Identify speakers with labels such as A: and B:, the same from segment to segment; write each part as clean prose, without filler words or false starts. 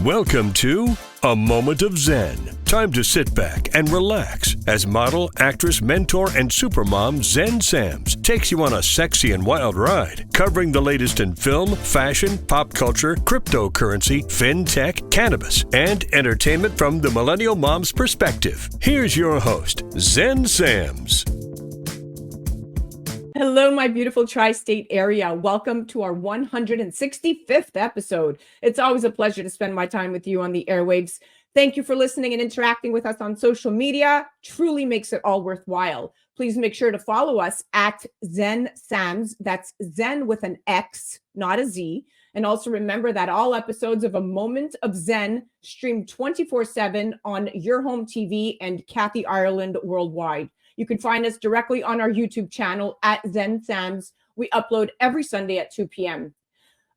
A: Welcome to A Moment of Zen. Time to sit back and relax as model, actress, mentor, and supermom Zen Sams takes you on a sexy and wild ride, covering the latest in film, fashion, pop culture, cryptocurrency, fintech, cannabis, and entertainment from the Millennial Mom's perspective. Here's your host, Zen Sams.
B: Hello, my beautiful tri-state area. Welcome to our 165th episode. It's always a pleasure to spend my time with you on the airwaves. Thank you for listening and interacting with us on social media. Truly makes it all worthwhile. Please make sure to follow us at Zen Sams. That's Zen with an X, not a Z. And also remember that all episodes of A Moment of Zen stream 24/7 on Your Home TV and Kathy Ireland worldwide. You can find us directly on our YouTube channel at Zen Sams. We upload every Sunday at 2 p.m.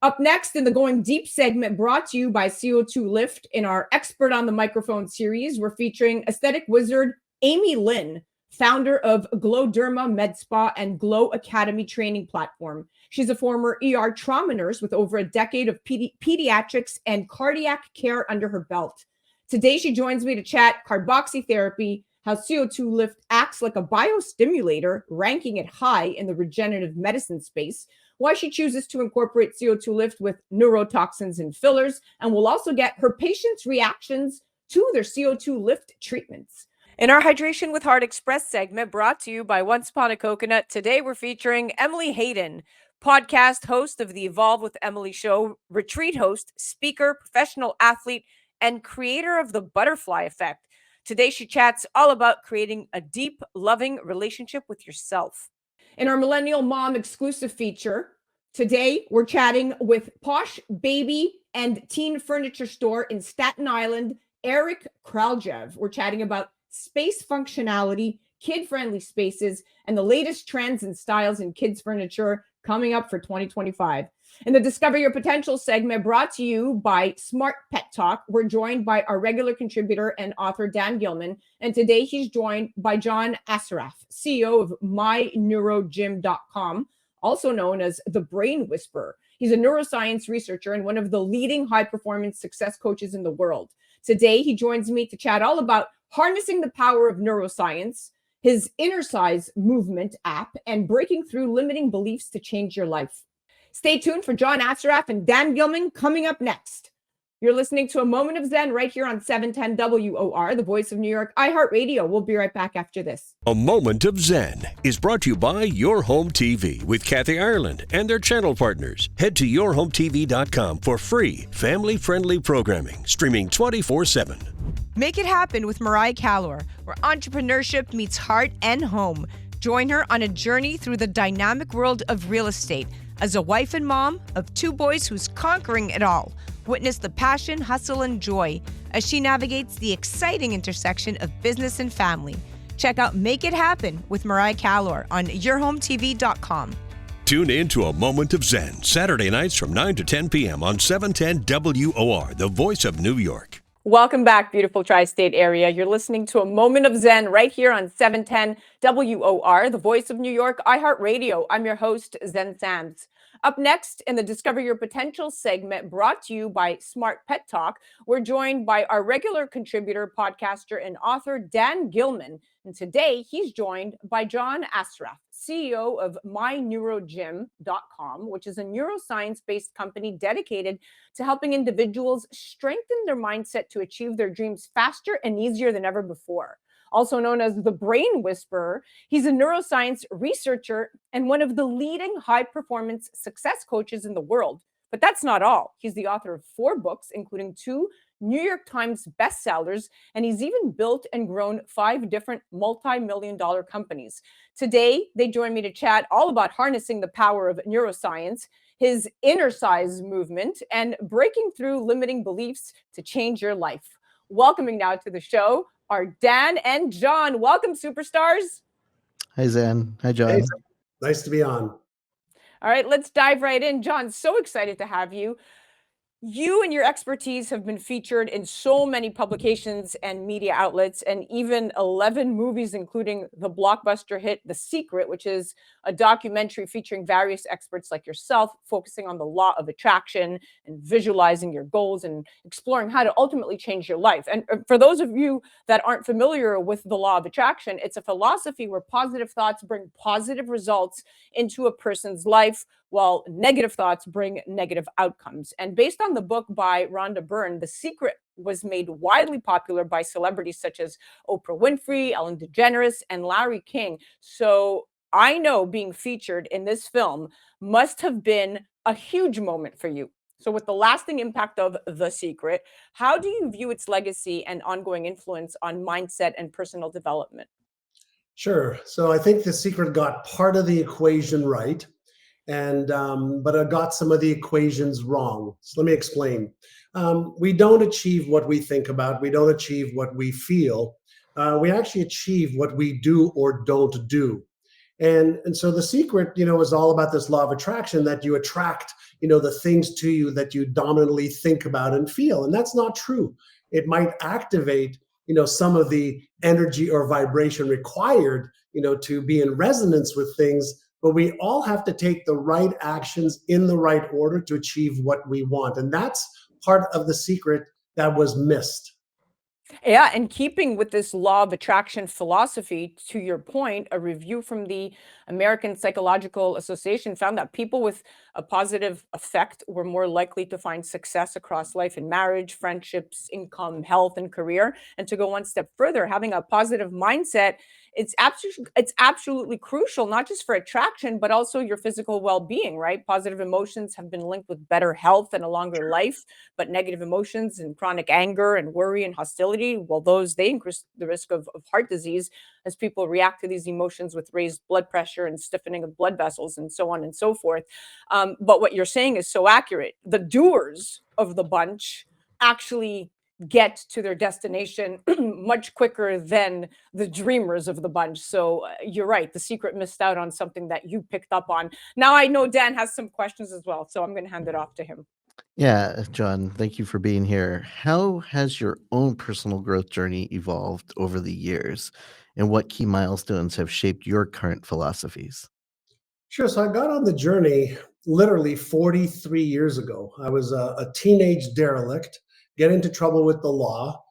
B: Up next in the Going Deep segment, brought to you by CO2 Lift in our Expert on the Microphone series, we're featuring Aesthetic Wizard Amy Lynn, founder of Derma Med Spa and Glow Academy training platform. She's a former ER trauma nurse with over a decade of pediatrics and cardiac care under her belt. Today, she joins me to chat carboxytherapy, how CO2 Lift acts like a biostimulator, ranking it high in the regenerative medicine space, why she chooses to incorporate CO2 Lift with neurotoxins and fillers, and we'll also get her patients' reactions to their CO2 Lift treatments. In our Hydration with Heart Express segment, brought to you by Once Upon a Coconut, today we're featuring Emily Hayden, podcast host of the Evolve with Emily show, retreat host, speaker, professional athlete, and creator of the Butterfly Effect. Today, she chats all about creating a deep, loving relationship with yourself. In our Millennial Mom exclusive feature, today we're chatting with Posh Baby and Teen furniture store in Staten Island, Eric Kraljev. We're chatting about space functionality, kid-friendly spaces, and the latest trends and styles in kids' furniture coming up for 2025. In the Discover Your Potential segment, brought to you by Smart Pet Talk, we're joined by our regular contributor and author, Dan Gilman. And today he's joined by John Assaraf, CEO of MyNeuroGym.com, also known as the Brain Whisperer. He's a neuroscience researcher and one of the leading high-performance success coaches in the world. Today, he joins me to chat all about harnessing the power of neuroscience, his Inner Size movement app, and breaking through limiting beliefs to change your life. Stay tuned for John Assaraf and Dan Gilman coming up next. You're listening to A Moment of Zen right here on 710 WOR, the voice of New York, iHeartRadio. We'll be right back after this.
A: A Moment of Zen is brought to you by Your Home TV with Kathy Ireland and their channel partners. Head to yourhometv.com for free, family-friendly programming, streaming 24/7.
C: Make it happen with Mariah Calor, where entrepreneurship meets heart and home. Join her on a journey through the dynamic world of real estate. As a wife and mom of two boys who's conquering it all, witness the passion, hustle, and joy as she navigates the exciting intersection of business and family. Check out Make It Happen with Mariah Calor on yourhometv.com.
A: Tune in to A Moment of Zen, Saturday nights from 9 to 10 p.m. on 710 WOR, the voice of New York.
B: Welcome back, beautiful tri-state area. You're listening to A Moment of Zen right here on 710 WOR, the voice of New York, iHeartRadio. I'm your host, Zen Sams. Up next in the Discover Your Potential segment, brought to you by Smart Pet Talk, we're joined by our regular contributor, podcaster, and author, Dan Gilman. And today, he's joined by John Assaraf, CEO of MyNeuroGym.com, which is a neuroscience-based company dedicated to helping individuals strengthen their mindset to achieve their dreams faster and easier than ever before. Also known as the Brain Whisperer, he's a neuroscience researcher and one of the leading high-performance success coaches in the world. But that's not all. He's the author of 4 books, including 2 New York Times bestsellers, and he's even built and grown 5 different multi-million-dollar companies. Today, they join me to chat all about harnessing the power of neuroscience, his Inner Size movement, and breaking through limiting beliefs to change your life. Welcoming now to the show are Dan and John. Welcome, superstars.
D: Hi, Zen. Hi, John.
E: Hey, nice to be on.
B: All right, let's dive right in. John, so excited to have you. You and your expertise have been featured in so many publications and media outlets, and even 11 movies, including the blockbuster hit The Secret, which is a documentary featuring various experts like yourself, focusing on the law of attraction and visualizing your goals and exploring how to ultimately change your life. And for those of you that aren't familiar with the law of attraction, it's a philosophy where positive thoughts bring positive results into a person's life, while negative thoughts bring negative outcomes. And based on the book by Rhonda Byrne, The Secret was made widely popular by celebrities such as Oprah Winfrey, Ellen DeGeneres, and Larry King. So I know being featured in this film must have been a huge moment for you. So, with the lasting impact of The Secret, how do you view its legacy and ongoing influence on mindset and personal development?
E: Sure. So I think The Secret got part of the equation right, and but it got some of the equations wrong. So let me explain. We don't achieve what we think about. We don't achieve what we feel. We actually achieve what we do or don't do. And so The Secret, is all about this law of attraction, that you attract, the things to you that you dominantly think about and feel. And that's not true. It might activate, some of the energy or vibration required, to be in resonance with things. But we all have to take the right actions in the right order to achieve what we want. And that's part of The Secret that was missed.
B: Yeah, and keeping with this law of attraction philosophy, to your point, a review from the American Psychological Association found that people with a positive effect were more likely to find success across life and marriage, friendships, income, health, and career. And to go one step further, having a positive mindset, it's absolutely crucial, not just for attraction, but also your physical well-being, right? Positive emotions have been linked with better health and a longer life, but negative emotions and chronic anger and worry and hostility, well, those they increase the risk of heart disease as people react to these emotions with raised blood pressure and stiffening of blood vessels and so on and so forth. But what you're saying is so accurate. The doers of the bunch actually get to their destination much quicker than the dreamers of the bunch. So you're right. The Secret missed out on something that you picked up on. Now I know Dan has some questions as well, so I'm going to hand it off to him.
D: Yeah, John, thank you for being here. How has your own personal growth journey evolved over the years, and what key milestones have shaped your current philosophies?
E: Sure. So I got on the journey literally 43 years ago. I was a teenage derelict, get into trouble with the law,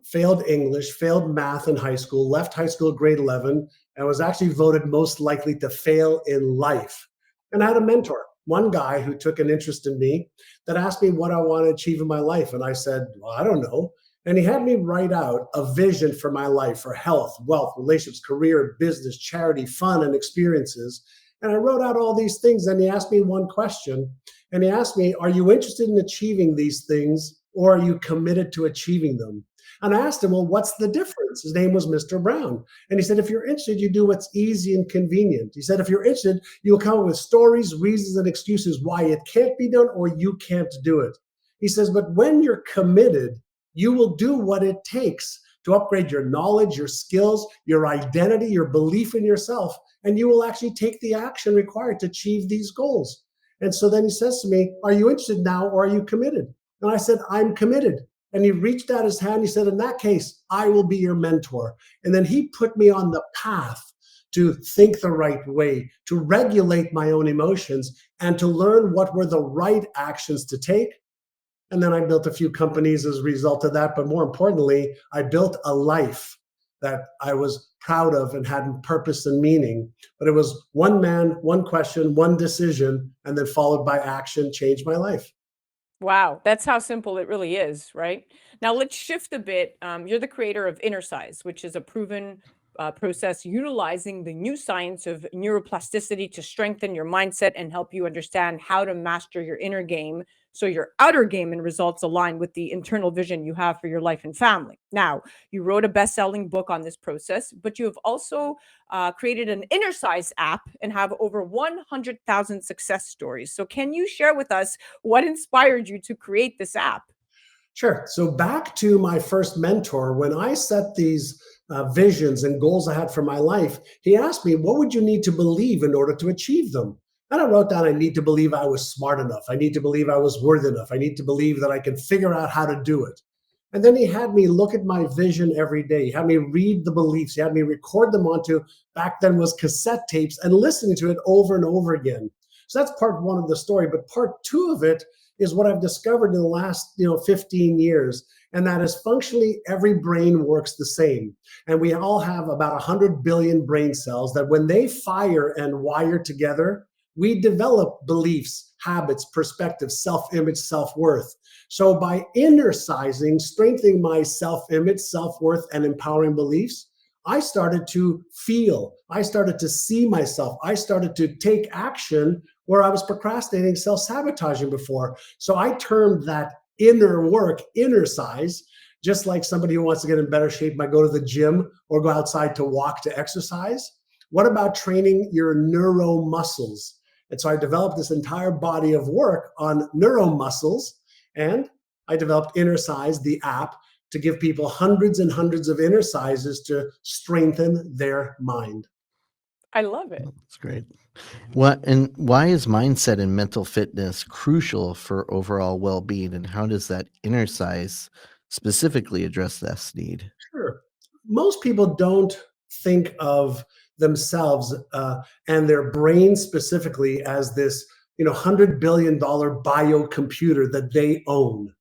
E: failed English, failed math in high school, left high school at grade 11, and was actually voted most likely to fail in life. And I had a mentor, one guy who took an interest in me, that asked me what I want to achieve in my life. And I said, well, I don't know. And he had me write out a vision for my life, for health, wealth, relationships, career, business, charity, fun, and experiences. And I wrote out all these things. And he asked me one question. And he asked me, are you interested in achieving these things, or are you committed to achieving them? And I asked him, well, what's the difference? His name was Mr. Brown. And he said, if you're interested, you do what's easy and convenient. He said, if you're interested, you'll come up with stories, reasons, and excuses why it can't be done or you can't do it. He says, but when you're committed, you will do what it takes to upgrade your knowledge, your skills, your identity, your belief in yourself, and you will actually take the action required to achieve these goals. And so then he says to me, are you interested now or are you committed? And I said, I'm committed. And he reached out his hand. He said, in that case, I will be your mentor. And then he put me on the path to think the right way, to regulate my own emotions, and to learn what were the right actions to take. And then I built a few companies as a result of that. But more importantly, I built a life that I was proud of and had purpose and meaning. But it was one man, one question, one decision, and then followed by action, changed my life.
B: Wow, that's how simple it really is, right? Now let's shift a bit. You're the creator of Inner Size, which is a proven process utilizing the new science of neuroplasticity to strengthen your mindset and help you understand how to master your inner game so your outer game and results align with the internal vision you have for your life and family. Now, you wrote a best-selling book on this process, but you have also created an Inner Size app and have over 100,000 success stories. So can you share with us what inspired you to create this app?
E: Sure. So back to my first mentor, when I set these visions and goals I had for my life, he asked me, what would you need to believe in order to achieve them? And I wrote down, I need to believe I was smart enough. I need to believe I was worthy enough. I need to believe that I could figure out how to do it. And then he had me look at my vision every day. He had me read the beliefs. He had me record them onto, back then was cassette tapes, and listening to it over and over again. So that's part one of the story. But part two of it is what I've discovered in the last 15 years. And that is functionally every brain works the same. And we all have about 100 billion brain cells that when they fire and wire together, we develop beliefs, habits, perspectives, self-image, self-worth. So by inner-sizing, strengthening my self-image, self-worth, and empowering beliefs, I started to feel, I started to see myself, I started to take action where I was procrastinating, self-sabotaging before. So I termed that inner work, inner size, just like somebody who wants to get in better shape might go to the gym or go outside to walk, to exercise. What about training your neuromuscles? And so I developed this entire body of work on neuromuscles, and I developed Inner Size, the app, to give people hundreds and hundreds of inner sizes to strengthen their mind.
B: I love it.
D: That's great. Why is mindset and mental fitness crucial for overall well-being, and how does that inner size specifically address this need?
E: Sure. Most people don't think of themselves and their brain specifically as this $100 billion biocomputer that they own.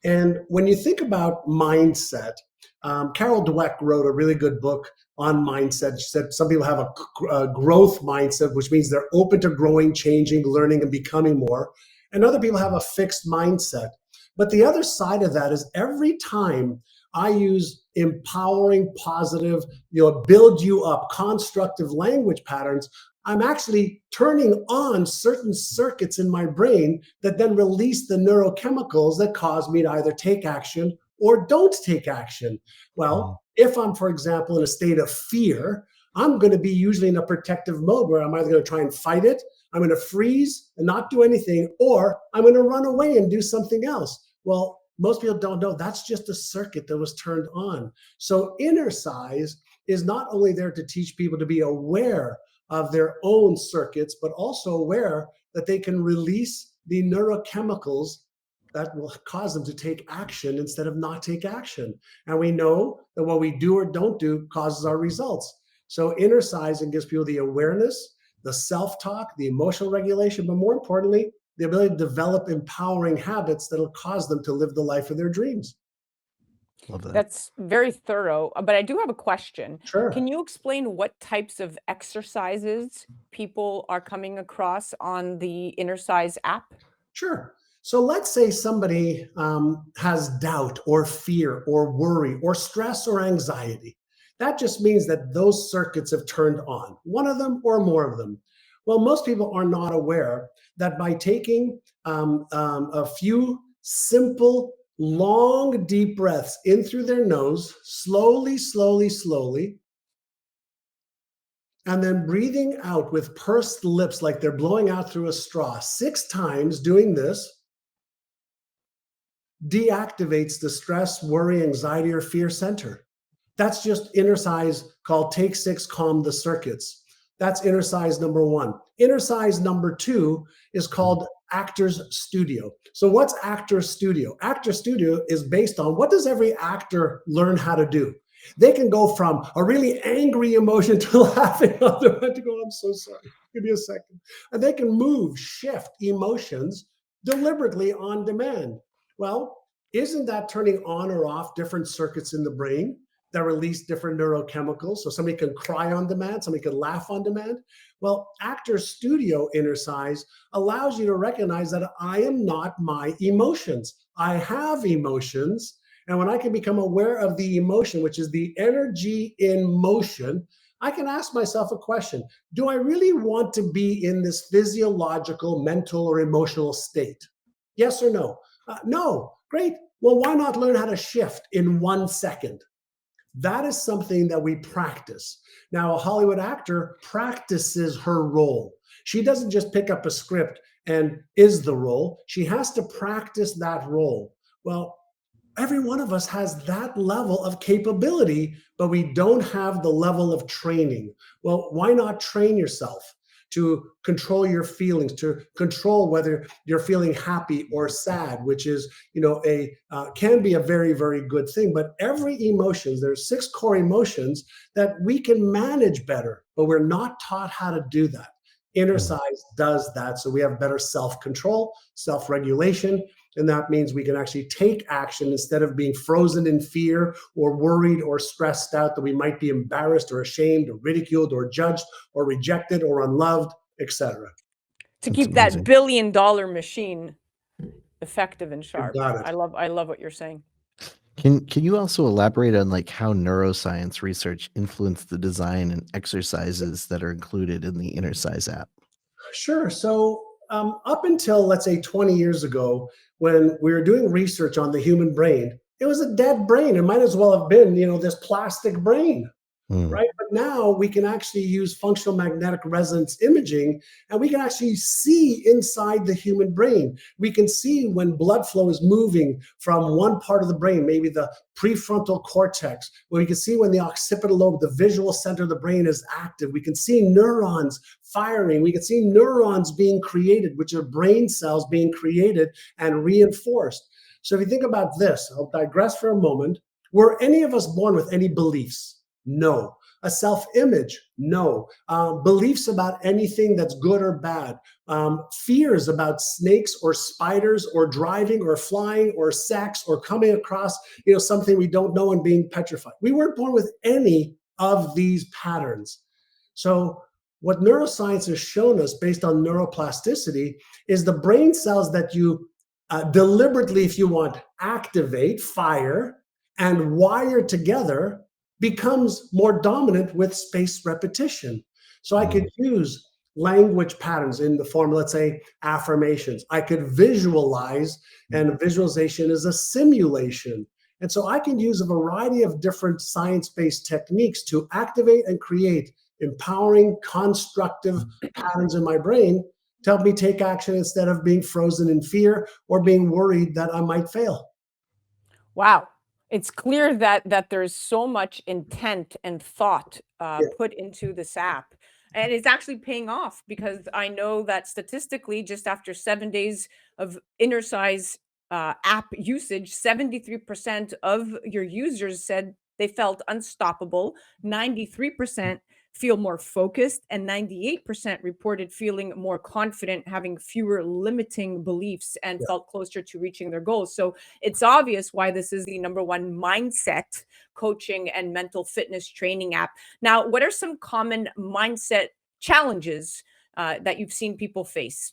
E: And when you think about mindset, Carol Dweck wrote a really good book on mindset. She said some people have a growth mindset, which means they're open to growing, changing, learning, and becoming more. And other people have a fixed mindset. But the other side of that is every time I use empowering, positive, build you up, constructive language patterns, I'm actually turning on certain circuits in my brain that then release the neurochemicals that cause me to either take action or don't take action. Well, if I'm, for example, in a state of fear, I'm going to be usually in a protective mode where I'm either going to try and fight it, I'm going to freeze and not do anything, or I'm going to run away and do something else. Well, most people don't know that's just a circuit that was turned on. So inner size is not only there to teach people to be aware of their own circuits, but also aware that they can release the neurochemicals that will cause them to take action instead of not take action. And we know that what we do or don't do causes our results. So inner sizing gives people the awareness, the self-talk, the emotional regulation, but more importantly, the ability to develop empowering habits that'll cause them to live the life of their dreams.
D: Love that.
B: That's very thorough, but I do have a question.
E: Sure.
B: Can you explain what types of exercises people are coming across on the Inner Size app?
E: Sure. So let's say somebody has doubt or fear or worry or stress or anxiety. That just means that those circuits have turned on, one of them or more of them. Well, most people are not aware that by taking a few simple, long, deep breaths in through their nose, slowly, slowly, slowly, and then breathing out with pursed lips like they're blowing out through a straw 6 times, doing this deactivates the stress, worry, anxiety, or fear center. That's just inner size called Take 6, Calm the Circuits. That's inner size number 1. Inner size number 2 is called Actor's Studio. So what's Actor's Studio? Actor's Studio is based on what does every actor learn how to do? They can go from a really angry emotion to laughing on the to go, I'm so sorry, give me a second. And they can move, shift emotions deliberately on demand. Well, isn't that turning on or off different circuits in the brain that release different neurochemicals? So somebody can cry on demand, somebody can laugh on demand. Well, Actor's Studio Inner Size allows you to recognize that I am not my emotions. I have emotions. And when I can become aware of the emotion, which is the energy in motion, I can ask myself a question. Do I really want to be in this physiological, mental, or emotional state? Yes or no? No. Great. Well, why not learn how to shift in 1 second? That is something that we practice. Now, a Hollywood actor practices her role. She doesn't just pick up a script and is the role. She has to practice that role. Well, every one of us has that level of capability, but we don't have the level of training. Well, why not train yourself to control your feelings, to control whether you're feeling happy or sad, which is, can be a very, very good thing. But every emotion, there's 6 core emotions that we can manage better, but we're not taught how to do that. Inner size does that. So we have better self-control, self-regulation, and that means we can actually take action instead of being frozen in fear or worried or stressed out that we might be embarrassed or ashamed or ridiculed or judged or rejected or unloved, etc.
B: To
D: That's
B: keep
D: amazing.
B: that billion-dollar machine effective and sharp.
E: got it.
B: I love what you're saying.
D: Can you also elaborate on like how neuroscience research influenced the design and exercises that are included in the Inner Size app?
E: Sure. So up until, let's say, 20 years ago, when we were doing research on the human brain, it was a dead brain. It might as well have been, this plastic brain. Right. But now we can actually use functional magnetic resonance imaging, and we can actually see inside the human brain. We can see when blood flow is moving from one part of the brain, maybe the prefrontal cortex, where we can see when the occipital lobe, the visual center of the brain, is active. We can see neurons firing. We can see neurons being created, which are brain cells being created and reinforced. So if you think about this, I'll digress for a moment. Were any of us born with any beliefs? No. A self-image? No. Beliefs about anything that's good or bad? Fears about snakes or spiders or driving or flying or sex or coming across, something we don't know and being petrified. We weren't born with any of these patterns. So what neuroscience has shown us based on neuroplasticity is the brain cells that you deliberately, if you want, activate, fire, and wire together becomes more dominant with spaced repetition. So I could use language patterns in the form, let's say, affirmations. I could visualize, and visualization is a simulation. And so I can use a variety of different science-based techniques to activate and create empowering, constructive patterns in my brain to help me take action instead of being frozen in fear or being worried that I might fail.
B: Wow. It's clear that there's so much intent and thought put into this app. And it's actually paying off, because I know that statistically, just after 7 days of Inner Size app usage, 73% of your users said they felt unstoppable. 93% feel more focused, and 98% reported feeling more confident, having fewer limiting beliefs, and felt closer to reaching their goals. So it's obvious why this is the #1 mindset coaching and mental fitness training app. Now, what are some common mindset challenges that you've seen people face?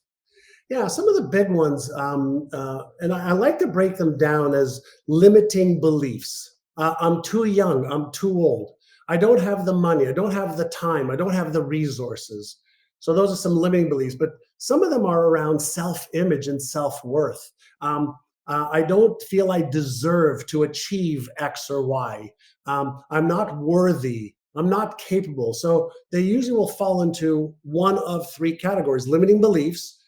E: Yeah, some of the big ones, and I like to break them down as limiting beliefs. I'm too young, I'm too old. I don't have the money, I don't have the time, I don't have the resources. So those are some limiting beliefs, but some of them are around self-image and self-worth. I don't feel I deserve to achieve X or Y. I'm not worthy. I'm not capable. So they usually will fall into one of 3 categories: limiting beliefs,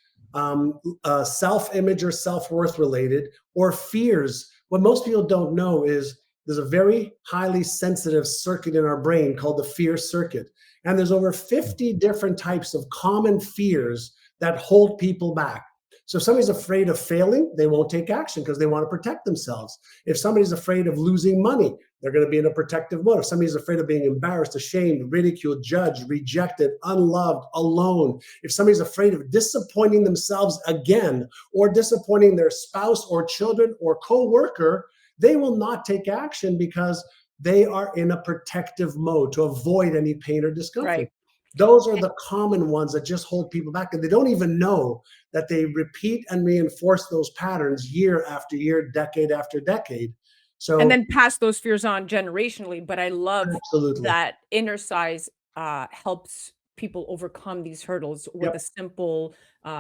E: self-image or self-worth related, or fears. What most people don't know is there's a very highly sensitive circuit in our brain called the fear circuit. And there's over 50 different types of common fears that hold people back. So if somebody's afraid of failing, they won't take action because they want to protect themselves. If somebody's afraid of losing money, they're going to be in a protective mode. If somebody's afraid of being embarrassed, ashamed, ridiculed, judged, rejected, unloved, alone, if somebody's afraid of disappointing themselves again, or disappointing their spouse or children or coworker, they will not take action because they are in a protective mode to avoid any pain or discomfort.
B: Right.
E: Those are the common ones that just hold people back, and they don't even know that they repeat and reinforce those patterns year after year, decade after decade. So,
B: And then pass those fears on generationally. But I love
E: absolutely.
B: that Inner Size helps people overcome these hurdles with
E: Yep.
B: a simple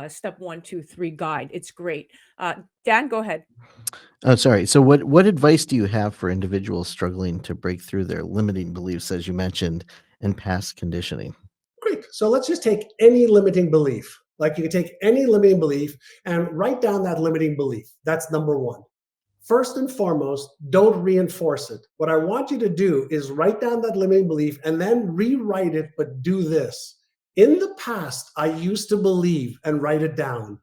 B: step 1, 2, 3 guide. It's great. Dan, go ahead.
D: Oh, sorry. So what advice do you have for individuals struggling to break through their limiting beliefs, as you mentioned, and past conditioning?
E: Great. So let's just take any limiting belief. Like, you can take any limiting belief and write down that limiting belief. That's number 1. First and foremost, don't reinforce it. What I want you to do is write down that limiting belief and then rewrite it, but do this. In the past, I used to believe and write it down.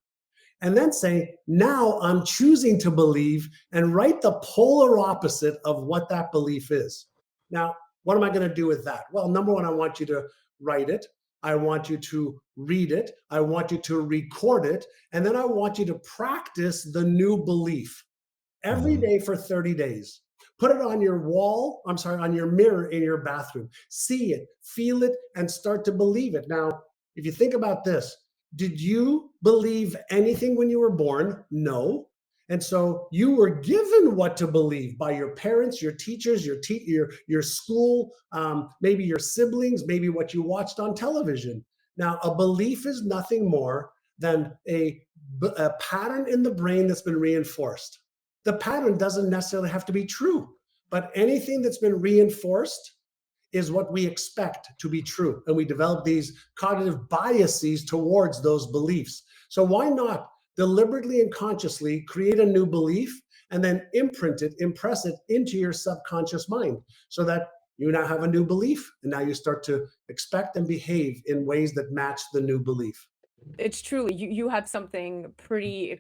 E: And then say, now I'm choosing to believe and write the polar opposite of what that belief is. Now, what am I going to do with that? Well, number one, I want you to write it. I want you to read it. I want you to record it. And then I want you to practice the new belief every day for 30 days. Put it on your wall, on your mirror in your bathroom. See it, feel it, and start to believe it. Now, if you think about this, did you believe anything when you were born? No. And so you were given what to believe by your parents, your teachers, your school, maybe your siblings, maybe what you watched on television. Now, a belief is nothing more than a pattern in the brain that's been reinforced. The pattern doesn't necessarily have to be true, but anything that's been reinforced is what we expect to be true. And we develop these cognitive biases towards those beliefs. So why not deliberately and consciously create a new belief and then impress it into your subconscious mind so that you now have a new belief and now you start to expect and behave in ways that match the new belief.
B: It's truly you have something pretty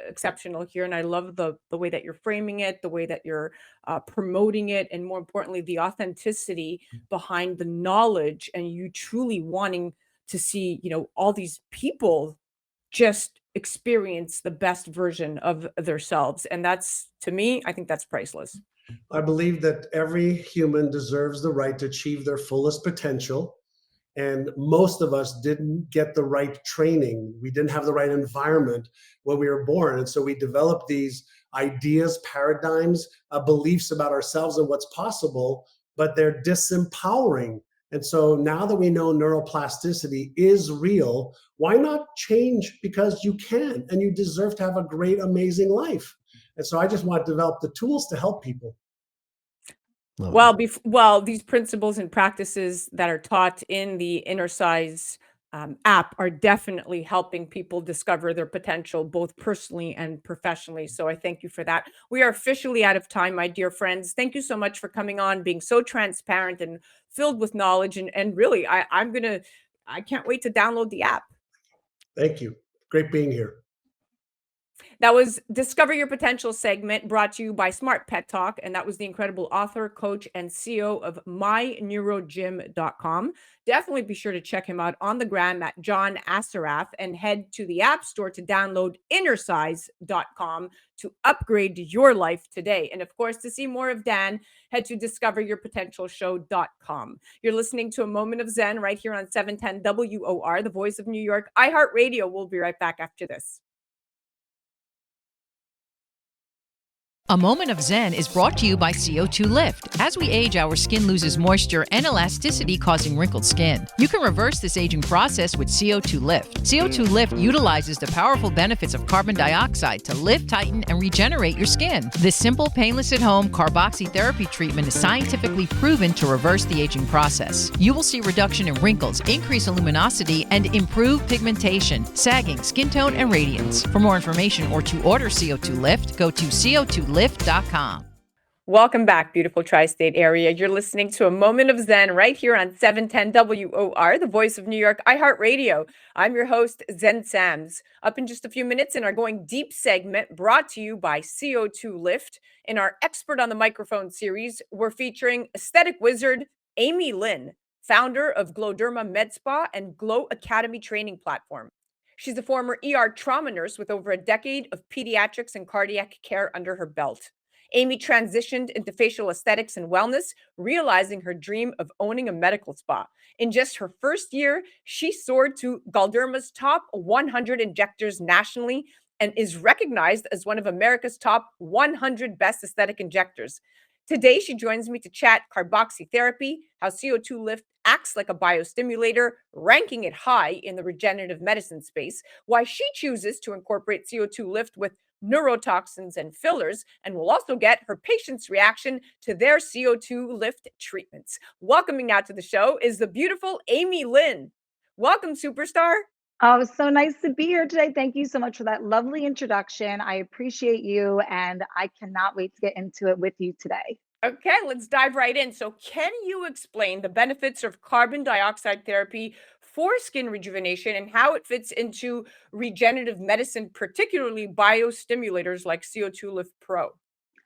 B: exceptional here, and I love the way that you're framing it, the way that you're promoting it, and more importantly, the authenticity behind the knowledge, and you truly wanting to see, all these people just experience the best version of themselves, and that's, to me, I think that's priceless.
E: I believe that every human deserves the right to achieve their fullest potential. And most of us didn't get the right training. We didn't have the right environment when we were born. And so we developed these ideas, paradigms, beliefs about ourselves and what's possible, but they're disempowering. And so now that we know neuroplasticity is real, why not change? Because you can, and you deserve to have a great, amazing life. And so I just want to develop the tools to help people.
D: Love
B: Well,
D: it.
B: these principles and practices that are taught in the Inner Size app are definitely helping people discover their potential, both personally and professionally. So I thank you for that. We are officially out of time, my dear friends. Thank you so much for coming on, being so transparent and filled with knowledge. And really, I can't wait to download the app.
E: Thank you. Great being here.
B: That was Discover Your Potential segment brought to you by Smart Pet Talk. And that was the incredible author, coach, and CEO of myneurogym.com. Definitely be sure to check him out on the gram at John Assaraf and head to the App Store to download innersize.com to upgrade your life today. And of course, to see more of Dan, head to discoveryourpotentialshow.com. You're listening to A Moment of Zen right here on 710 WOR, the voice of New York, iHeartRadio. We'll be right back after this.
F: A Moment of Zen is brought to you by CO2 Lift. As we age, our skin loses moisture and elasticity, causing wrinkled skin. You can reverse this aging process with CO2 Lift. CO2 Lift utilizes the powerful benefits of carbon dioxide to lift, tighten, and regenerate your skin. This simple, painless at-home carboxytherapy treatment is scientifically proven to reverse the aging process. You will see reduction in wrinkles, increase in luminosity, and improve pigmentation, sagging, skin tone, and radiance. For more information or to order CO2 Lift, go to CO2Lift.com.
B: Welcome back, beautiful tri-state area. You're listening to A Moment of Zen right here on 710 WOR, the voice of New York, iHeartRadio. I'm your host, Zen Sams. Up in just a few minutes in our Going Deep segment brought to you by CO2 Lift. In our Expert on the Microphone series, we're featuring Aesthetic Wizard Amy Lynn, founder of Derma Med Spa and Glow Academy training platform. She's a former ER trauma nurse with over a decade of pediatrics and cardiac care under her belt. Amy transitioned into facial aesthetics and wellness, realizing her dream of owning a medical spa. In just her first year, she soared to Galderma's top 100 injectors nationally and is recognized as one of America's top 100 best aesthetic injectors. Today, she joins me to chat carboxytherapy, how CO2 Lift acts like a biostimulator, ranking it high in the regenerative medicine space, why she chooses to incorporate CO2 Lift with neurotoxins and fillers, and we'll also get her patient's reaction to their CO2 Lift treatments. Welcoming now to the show is the beautiful Amy Lynn. Welcome, superstar.
G: Oh, it's so nice to be here today. Thank you so much for that lovely introduction. I appreciate you, and I cannot wait to get into it with you today.
B: Okay, let's dive right in. So can you explain the benefits of carbon dioxide therapy for skin rejuvenation and how it fits into regenerative medicine, particularly biostimulators like CO2 Lift Pro.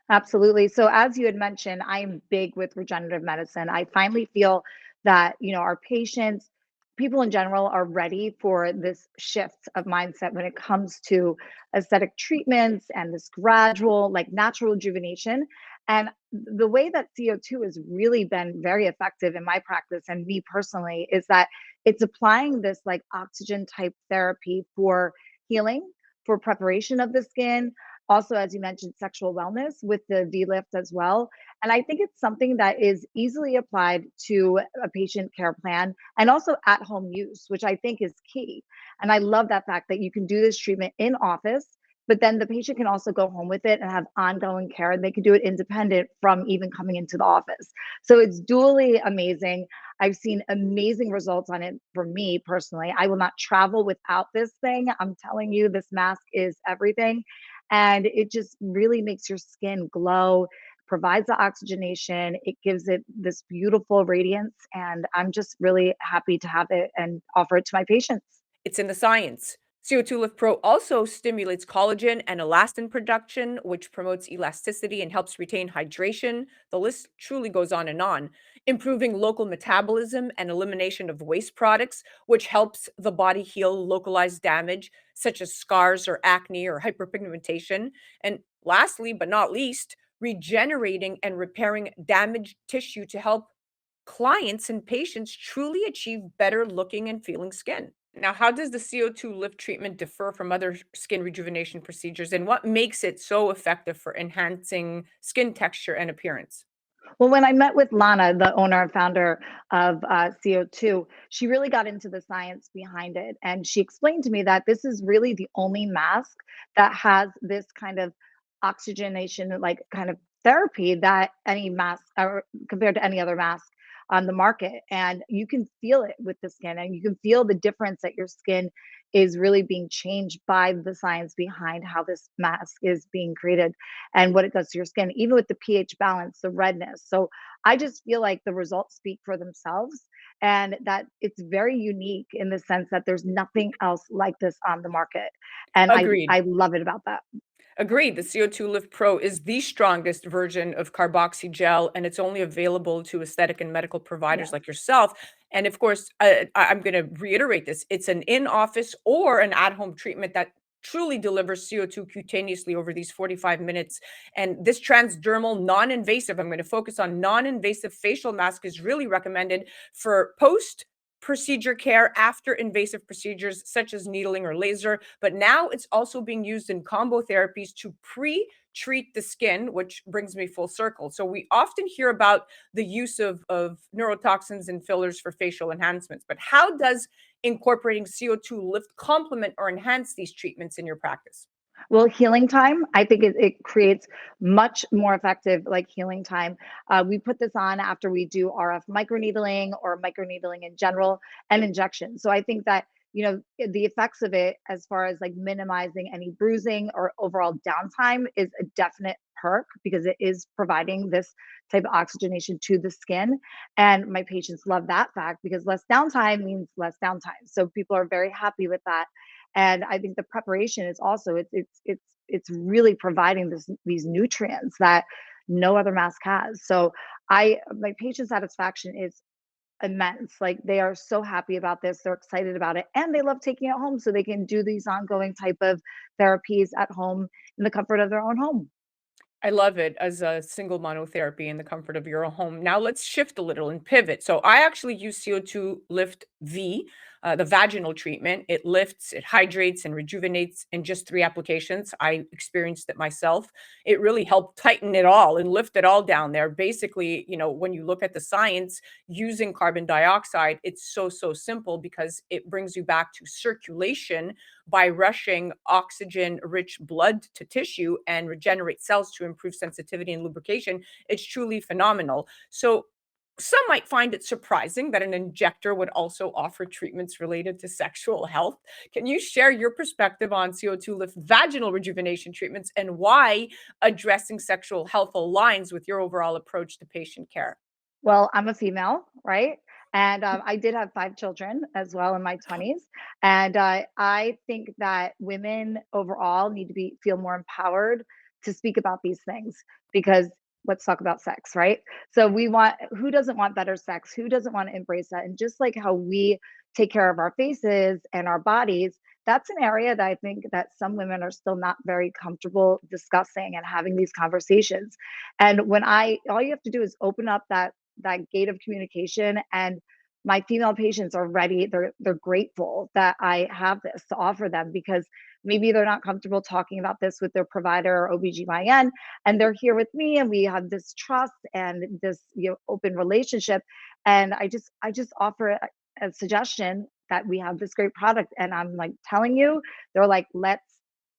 G: Absolutely. So as you had mentioned, I'm big with regenerative medicine. I finally feel that, our patients, people in general are ready for this shift of mindset when it comes to aesthetic treatments and this gradual, like natural rejuvenation. And the way that CO2 has really been very effective in my practice and me personally is that it's applying this like oxygen type therapy for healing, for preparation of the skin, also, as you mentioned, sexual wellness with the V-Lift as well. And I think it's something that is easily applied to a patient care plan and also at home use, which I think is key. And I love that fact that you can do this treatment in office, but then the patient can also go home with it and have ongoing care. And they can do it independent from even coming into the office. So it's dually amazing. I've seen amazing results on it for me personally. I will not travel without this thing. I'm telling you, this mask is everything. And it just really makes your skin glow, provides the oxygenation, it gives it this beautiful radiance. And I'm just really happy to have it and offer it to my patients.
B: It's in the science. CO2 Lift Pro also stimulates collagen and elastin production, which promotes elasticity and helps retain hydration. The list truly goes on, improving local metabolism and elimination of waste products, which helps the body heal localized damage, such as scars or acne or hyperpigmentation. And lastly, but not least, regenerating and repairing damaged tissue to help clients and patients truly achieve better looking and feeling skin. Now, how does the CO2 lift treatment differ from other skin rejuvenation procedures, and what makes it so effective for enhancing skin texture and appearance?
G: Well, when I met with Lana, the owner and founder of CO2, she really got into the science behind it. And she explained to me that this is really the only mask that has this kind of oxygenation, like kind of therapy that any mask or compared to any other mask on the market. And you can feel it with the skin and you can feel the difference that your skin is really being changed by the science behind how this mask is being created and what it does to your skin, even with the pH balance, the redness. So I just feel like the results speak for themselves and that it's very unique in the sense that there's nothing else like this on the market. And
B: Agreed.
G: I love it about that.
B: Agreed. The CO2 Lift Pro is the strongest version of carboxy gel, and it's only available to aesthetic and medical providers
G: Yeah.
B: like yourself. And of course, I'm going to reiterate this: it's an in-office or an at-home treatment that truly delivers CO2 cutaneously over these 45 minutes. And this transdermal, non-invasive, I'm going to focus on non-invasive facial mask is really recommended for post procedure care after invasive procedures such as needling or laser, but now it's also being used in combo therapies to pre-treat the skin, which brings me full circle. So we often hear about the use of neurotoxins and fillers for facial enhancements, but how does incorporating CO2 lift complement or enhance these treatments in your practice?
G: Well, healing time, I think it creates much more effective like healing time. We put this on after we do RF microneedling or microneedling in general and injection. So I think that, the effects of it as far as like minimizing any bruising or overall downtime is a definite perk because it is providing this type of oxygenation to the skin. And my patients love that fact because less downtime means less downtime. So people are very happy with that. And I think the preparation is also it's really providing these nutrients that no other mask has. So I my patient satisfaction is immense. Like they are so happy about this, they're excited about it, and they love taking it home so they can do these ongoing type of therapies at home in the comfort of their own home.
B: I love it as a single monotherapy in the comfort of your own home. Now let's shift a little and pivot. So I actually use CO2 Lift V, the vaginal treatment. It lifts, it hydrates, and rejuvenates in just 3 applications. I experienced it myself. It really helped tighten it all and lift it all down there. Basically, when you look at the science using carbon dioxide, it's so simple because it brings you back to circulation by rushing oxygen rich blood to tissue and regenerate cells to improve sensitivity and lubrication. It's truly phenomenal. So, some might find it surprising that an injector would also offer treatments related to sexual health. Can you share your perspective on CO2 lift vaginal rejuvenation treatments and why addressing sexual health aligns with your overall approach to patient care?
G: Well, I'm a female, right? And I did have 5 children as well in my 20s. And I think that women overall need to feel more empowered to speak about these things because let's talk about sex, right? So who doesn't want better sex? Who doesn't want to embrace that? And just like how we take care of our faces and our bodies, that's an area that I think that some women are still not very comfortable discussing and having these conversations. And all you have to do is open up that gate of communication, and my female patients are ready. They're grateful that I have this to offer them because maybe they're not comfortable talking about this with their provider or OBGYN, and they're here with me and we have this trust and this open relationship. And I just offer a suggestion that we have this great product, and I'm like telling you, they're like, let's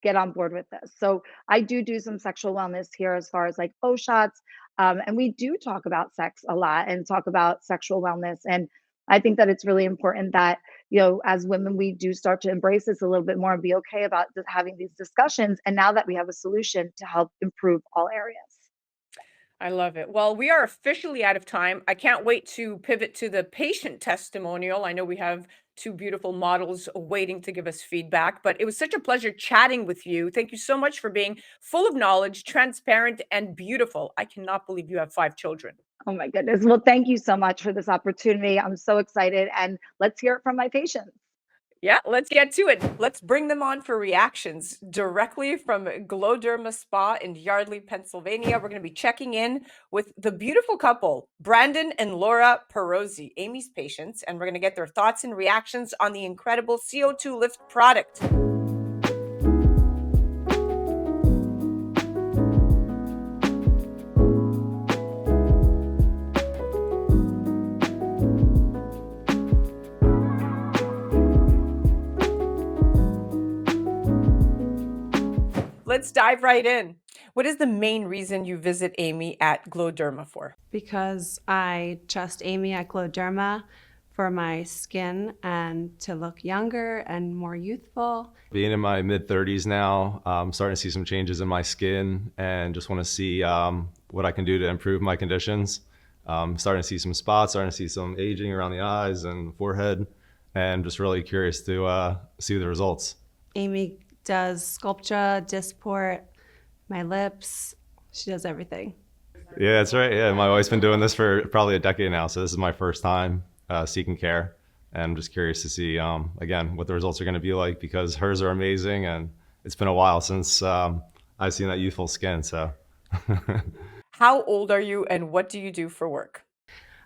G: get on board with this. So I do some sexual wellness here as far as like O shots. And we do talk about sex a lot and talk about sexual wellness. And I think that it's really important that, as women, we do start to embrace this a little bit more and be okay about having these discussions. And now that we have a solution to help improve all areas.
B: I love it. Well, we are officially out of time. I can't wait to pivot to the patient testimonial. I know we have two beautiful models waiting to give us feedback, but it was such a pleasure chatting with you. Thank you so much for being full of knowledge, transparent, and beautiful. I cannot believe you have 5 children.
G: Oh my goodness. Well, thank you so much for this opportunity. I'm so excited. And let's hear it from my patients.
B: Yeah, let's get to it. Let's bring them on for reactions directly from Glow Derma Spa in Yardley, Pennsylvania. We're going to be checking in with the beautiful couple, Brandon and Laura Perozzi, Amy's patients, and we're going to get their thoughts and reactions on the incredible CO2 Lift product. Let's dive right in. What is the main reason you visit Amy at Glow Derma for?
H: Because I trust Amy at Glow Derma for my skin and to look younger and more youthful.
I: Being in my mid-30s now, I'm starting to see some changes in my skin and just want to see what I can do to improve my conditions. Starting to see some spots, starting to see some aging around the eyes and forehead, and just really curious to see the results.
H: Amy does Sculptra, Dysport, my lips. She does everything.
I: Yeah, that's right. Yeah, my wife's been doing this for probably a decade now, so this is my first time seeking care. And I'm just curious to see, again, what the results are going to be like because hers are amazing, and it's been a while since I've seen that youthful skin. So,
B: How old are you and what do you do for work?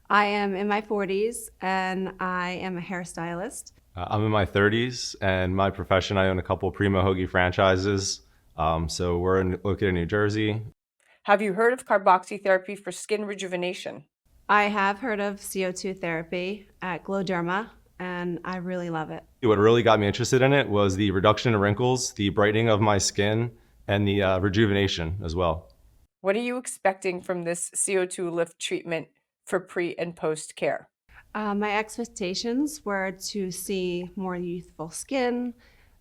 H: I am in my 40s and I am a hairstylist.
I: I'm in my 30s, and my profession, I own a couple Primo Hoagie franchises. So we're located in New Jersey.
B: Have you heard of carboxytherapy for skin rejuvenation?
H: I have heard of CO2 therapy at Glow Derma, and I really love it.
I: What really got me interested in it was the reduction in wrinkles, the brightening of my skin, and the rejuvenation as well.
B: What are you expecting from this CO2 lift treatment for pre and post care?
H: My expectations were to see more youthful skin,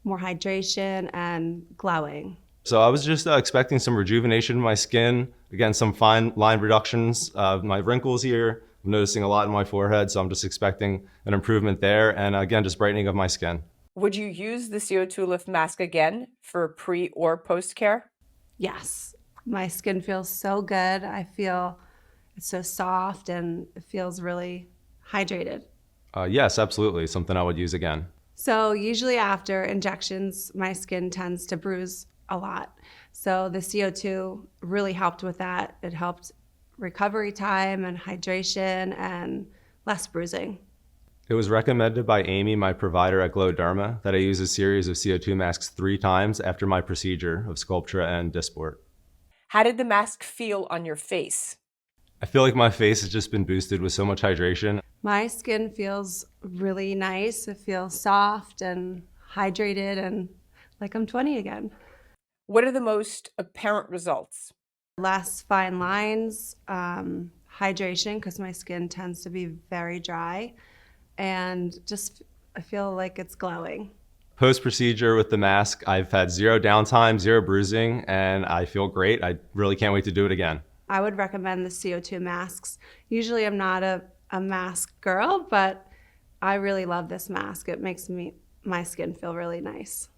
H: more hydration, and glowing.
I: So I was just expecting some rejuvenation in my skin. Again, some fine line reductions of my wrinkles here. I'm noticing a lot in my forehead, so I'm just expecting an improvement there. And again, just brightening of my skin.
B: Would you use the CO2 lift mask again for pre or post care?
H: Yes, my skin feels so good. I feel it's so soft and it feels really hydrated.
I: Yes, absolutely. Something I would use again.
H: So usually after injections, my skin tends to bruise a lot. So the CO2 really helped with that. It helped recovery time and hydration and less bruising.
I: It was recommended by Amy, my provider at Glow Derma, that I use a series of CO2 masks 3 times after my procedure of Sculptra and Dysport.
B: How did the mask feel on your face?
I: I feel like my face has just been boosted with so much hydration.
H: My skin feels really nice. It feels soft and hydrated and like I'm 20 again.
B: What are the most apparent results?
H: Less fine lines, hydration because my skin tends to be very dry, and just I feel like it's glowing.
I: Post-procedure with the mask, I've had 0 downtime, 0 bruising, and I feel great. I really can't wait to do it again.
H: I would recommend the CO2 masks. Usually I'm not a a mask girl, but I really love this mask. It makes my skin feel really nice.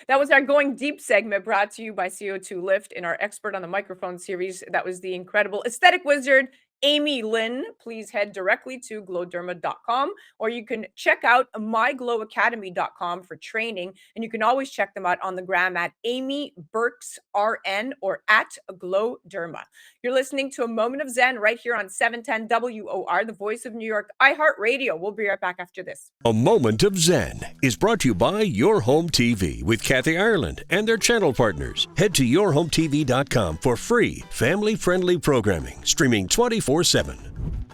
B: That was our Going Deep segment brought to you by CO2 Lift in our Expert on the Microphone series. That was the incredible Aesthetic Wizard Amy Lynn. Please head directly to glowderma.com, or you can check out myglowacademy.com for training. And you can always check them out on the gram at Amy Burks RN or at Glow Derma. You're listening to A Moment of Zen right here on 710 WOR, the voice of New York, iHeartRadio. We'll be right back after this.
A: A Moment of Zen is brought to you by Your Home TV with Kathy Ireland and their channel partners. Head to yourhometv.com for free, family-friendly programming, streaming 24/7.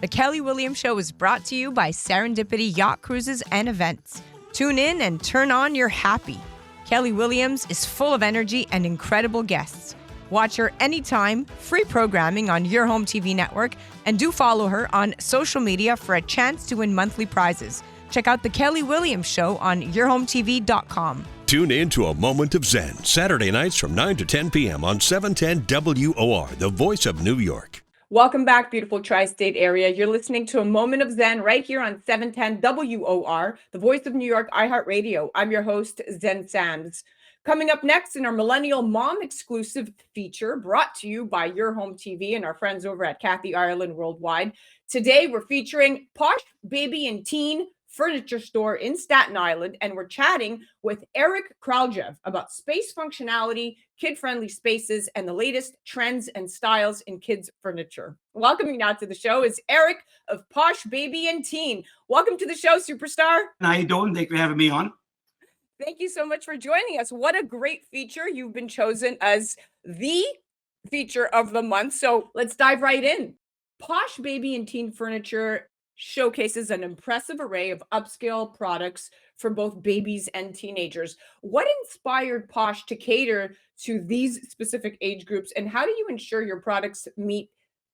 C: The Kelly Williams Show is brought to you by Serendipity Yacht Cruises and Events. Tune in and turn on your happy. Kelly Williams is full of energy and incredible guests. Watch her anytime, free programming on Your Home TV network, and do follow her on social media for a chance to win monthly prizes. Check out The Kelly Williams Show on yourhometv.com.
A: Tune in to A Moment of Zen, Saturday nights from 9 to 10 p.m. on 710 WOR, the voice of New York.
B: Welcome back, beautiful tri-state area. You're listening to A Moment of Zen right here on 710 WOR, the voice of New York, iHeartRadio. I'm your host, Zen Sams. Coming up next in our Millennial Mom exclusive feature brought to you by Your Home TV and our friends over at Kathy Ireland Worldwide. Today, we're featuring Posh Baby Teen furniture store in Staten Island, and we're chatting with Eric Kraljev about space functionality, kid-friendly spaces, and the latest trends and styles in kids' furniture. Welcoming now to the show is Eric of Posh Baby Teen. Welcome to the show, superstar.
J: How you doing? Thank you for having me on.
B: Thank you so much for joining us. What a great feature. You've been chosen as the feature of the month. So let's dive right in. Posh Baby Teen furniture showcases an impressive array of upscale products for both babies and teenagers. What inspired Posh to cater to these specific age groups, and how do you ensure your products meet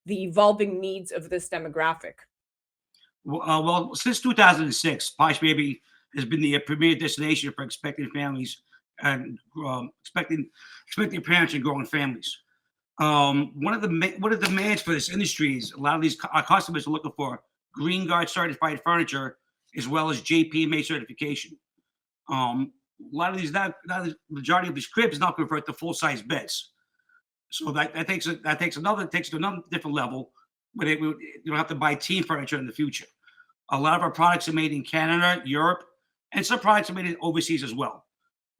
B: the evolving needs of this demographic?
J: Well, since 2006, Posh Baby has been the premier destination for expecting families and expecting parents and growing families. One of the demands for this industry is a lot of our customers are looking for Green Guard certified furniture as well as JPMA certification. A lot of these, not the majority of these cribs now convert to full size beds, so that takes it to another different level. But you don't have to buy teen furniture in the future. A lot of our products are made in Canada, Europe, and some products are made overseas as well.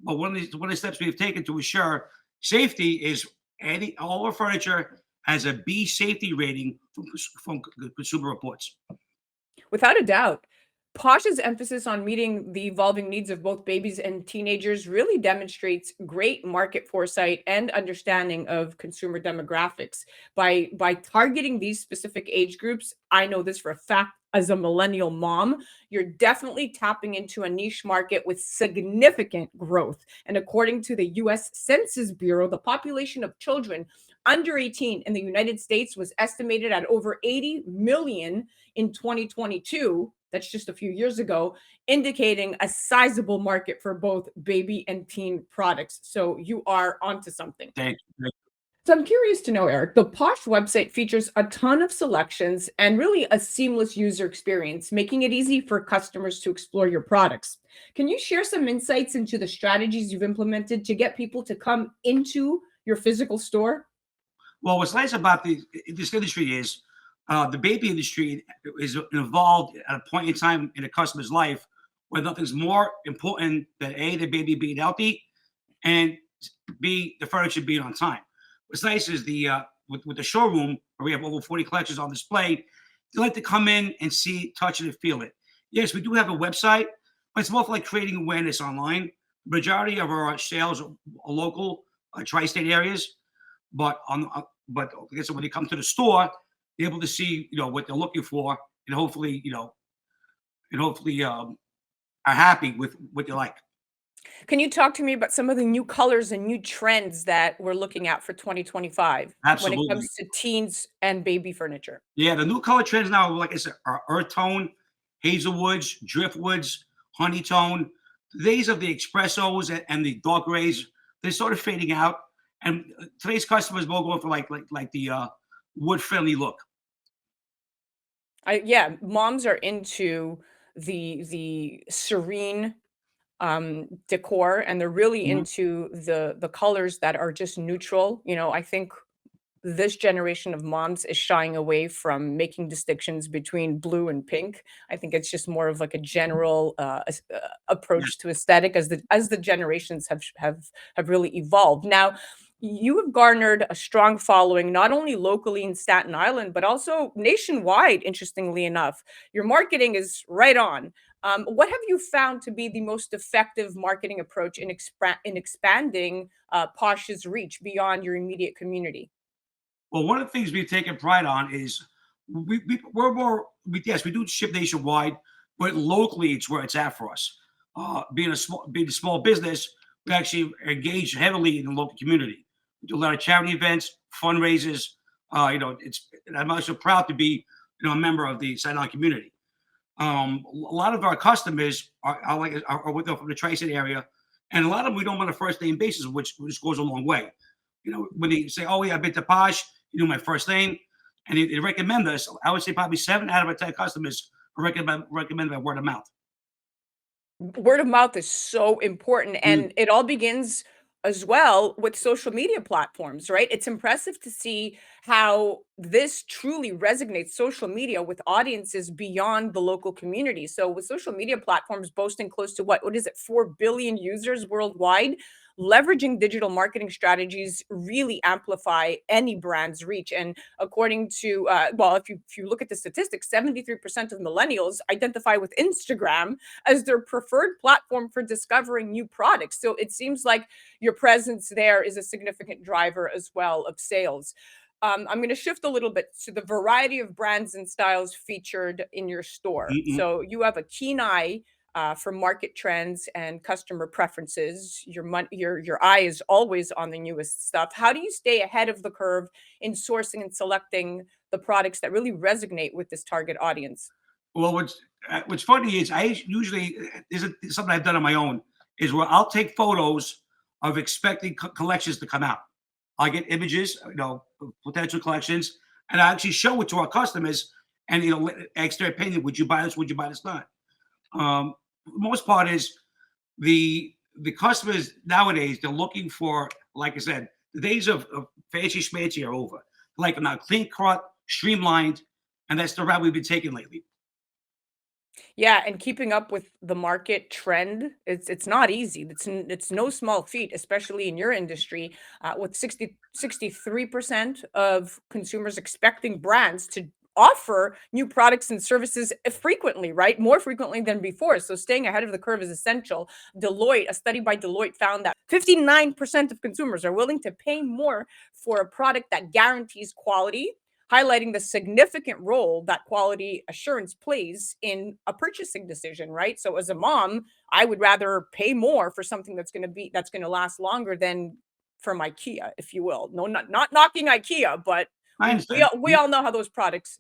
J: But one of the steps we've taken to ensure safety is all our furniture has a B safety rating from Consumer Reports.
B: Without a doubt, Posh's emphasis on meeting the evolving needs of both babies and teenagers really demonstrates great market foresight and understanding of consumer demographics. By targeting these specific age groups, I know this for a fact as a millennial mom, you're definitely tapping into a niche market with significant growth. And according to the US Census Bureau, the population of children under 18 in the United States was estimated at over 80 million in 2022. That's just a few years ago, indicating a sizable market for both baby and teen products. So you are onto something.
J: Thank you.
B: So I'm curious to know, Eric, the Posh website features a ton of selections and really a seamless user experience, making it easy for customers to explore your products. Can you share some insights into the strategies you've implemented to get people to come into your physical store?
J: Well, what's nice about this industry is the baby industry is involved at a point in time in a customer's life where nothing's more important than A, the baby being healthy, and B, the furniture being on time. What's nice is with the showroom, where we have over 40 collections on display, they like to come in and see, touch it, and feel it. Yes, we do have a website, but it's more like creating awareness online. The majority of our sales are local, tri-state areas, but I guess when they come to the store, they're able to see, what they're looking for, and hopefully are happy with what they like.
B: Can you talk to me about some of the new colors and new trends that we're looking at for 2025
J: Absolutely.
B: when it comes to teens and baby furniture?
J: Yeah, the new color trends now, like I said, are earth tone, hazelwoods, driftwoods, honey tone. These are the espressos and the dark grays. They're sort of fading out, and today's customers will go for like the wood friendly look.
B: Yeah, moms are into the serene decor, and they're really
J: Mhm.
B: into the colors that are just neutral. I think this generation of moms is shying away from making distinctions between blue and pink. I think it's just more of like a general
J: Yeah.
B: approach to aesthetic as the generations have really evolved. Now, you have garnered a strong following not only locally in Staten Island but also nationwide. Interestingly enough, your marketing is right on. What have you found to be the most effective marketing approach in expanding Posh's reach beyond your immediate community?
J: Well, one of the things we've taken pride on is we're more, yes, we do ship nationwide, but locally it's where it's at for us. Being a small business, we actually engage heavily in the local community. We do a lot of charity events, fundraisers. And I'm also proud to be, a member of the Staten Island community. A lot of our customers are from the tri-state area, and a lot of them we don't on a first name basis, which goes a long way. When they say, "Oh yeah, I've been to Posh," my first name, and they recommend us. I would say probably 7 out of 10 customers recommend by word of mouth.
B: Word of mouth is so important,
J: Mm.
B: and it all begins as well with social media platforms, right? It's impressive to see how this truly resonates social media with audiences beyond the local community. So with social media platforms boasting close to what is it, 4 billion users worldwide, leveraging digital marketing strategies really amplify any brand's reach. And according to well, if you look at the statistics, 73% of millennials identify with Instagram as their preferred platform for discovering new products. So it seems like your presence there is a significant driver as well of sales. I'm going to shift a little bit to the variety of brands and styles featured in your store.
J: Mm-mm.
B: So you have a keen eye for market trends and customer preferences. Your eye is always on the newest stuff. How do you stay ahead of the curve in sourcing and selecting the products that really resonate with this target audience?
J: Well, what's funny is I usually is something I've done on my own is where I'll take photos of expecting collections to come out. I get images, of potential collections, and I actually show it to our customers, and ask their opinion. Would you buy this? Would you buy this? Not. Most part is the customers nowadays. They're looking for, like I said, the days of fancy schmancy are over. Like now, clean cut, streamlined, and that's the route we've been taking lately.
B: Yeah, and keeping up with the market trend, it's not easy. It's no small feat, especially in your industry, with 63% of consumers expecting brands to offer new products and services frequently, right? More frequently than before. So staying ahead of the curve is essential. A study by Deloitte found that 59% of consumers are willing to pay more for a product that guarantees quality, highlighting the significant role that quality assurance plays in a purchasing decision, right? So as a mom, I would rather pay more for something that's going to last longer than from IKEA, if you will. No, not knocking IKEA, but
J: I
B: we
J: understand.
B: all know how those products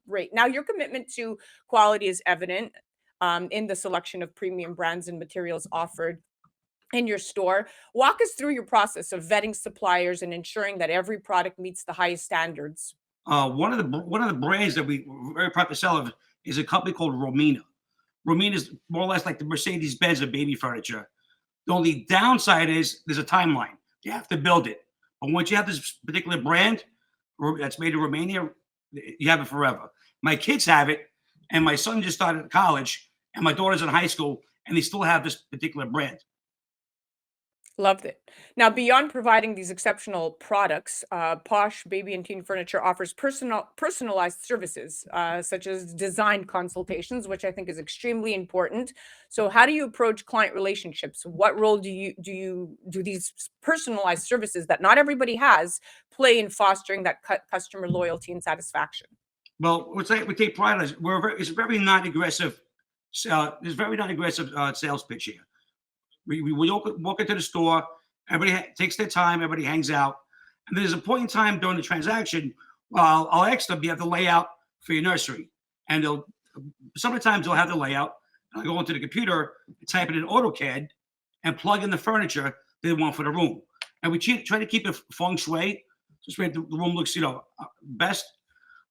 B: rate. Now, your commitment to quality is evident in the selection of premium brands and materials offered in your store. Walk us through your process of vetting suppliers and ensuring that every product meets the highest standards.
J: One of the brands that we're very proud to sell of is a company called Romina. Romina is more or less like the Mercedes Benz of baby furniture. The only downside is there's a timeline. You have to build it. But once you have this particular brand that's made in Romania, you have it forever. My kids have it, and my son just started college, and my daughter's in high school, and they still have this particular brand.
B: Loved it. Now, beyond providing these exceptional products, Posh Baby and Teen Furniture offers personalized services, such as design consultations, which I think is extremely important. So, how do you approach client relationships? What role do these personalized services that not everybody has play in fostering that customer loyalty and satisfaction?
J: Well, we take pride in it. It's a very non-aggressive. It's very non-aggressive sales pitch here. We walk into the store. Everybody takes their time. Everybody hangs out. And there's a point in time during the transaction. Well, I'll ask them, "Do you have the layout for your nursery?" And sometimes they'll have the layout. And I go into the computer, type it in AutoCAD, and plug in the furniture they want for the room. And we try to keep it feng shui, just where the room looks, best.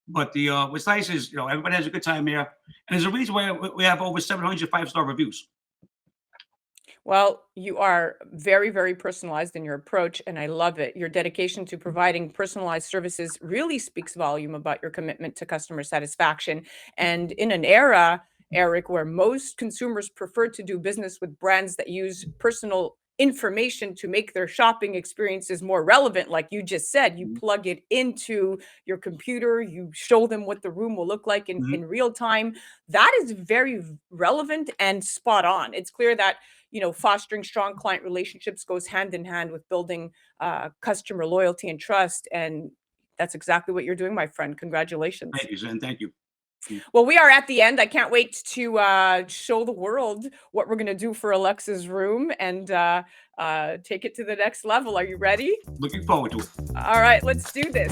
J: But what's nice is, everybody has a good time here. And there's a reason why we have over 700 5-star reviews.
B: Well, you are very, very personalized in your approach, and I love it. Your dedication to providing personalized services really speaks volume about your commitment to customer satisfaction. And in an era, Eric, where most consumers prefer to do business with brands that use personal information to make their shopping experiences more relevant, like you just said, you plug it into your computer, you show them what the room will look like in real time. That is very relevant and spot on. It's clear that fostering strong client relationships goes hand in hand with building customer loyalty and trust. And that's exactly what you're doing, my friend. Congratulations.
J: Thank you, Zen. Thank you.
B: Well, we are at the end. I can't wait to show the world what we're going to do for Alexa's room and take it to the next level. Are you ready?
J: Looking forward to it.
B: All right, let's do this.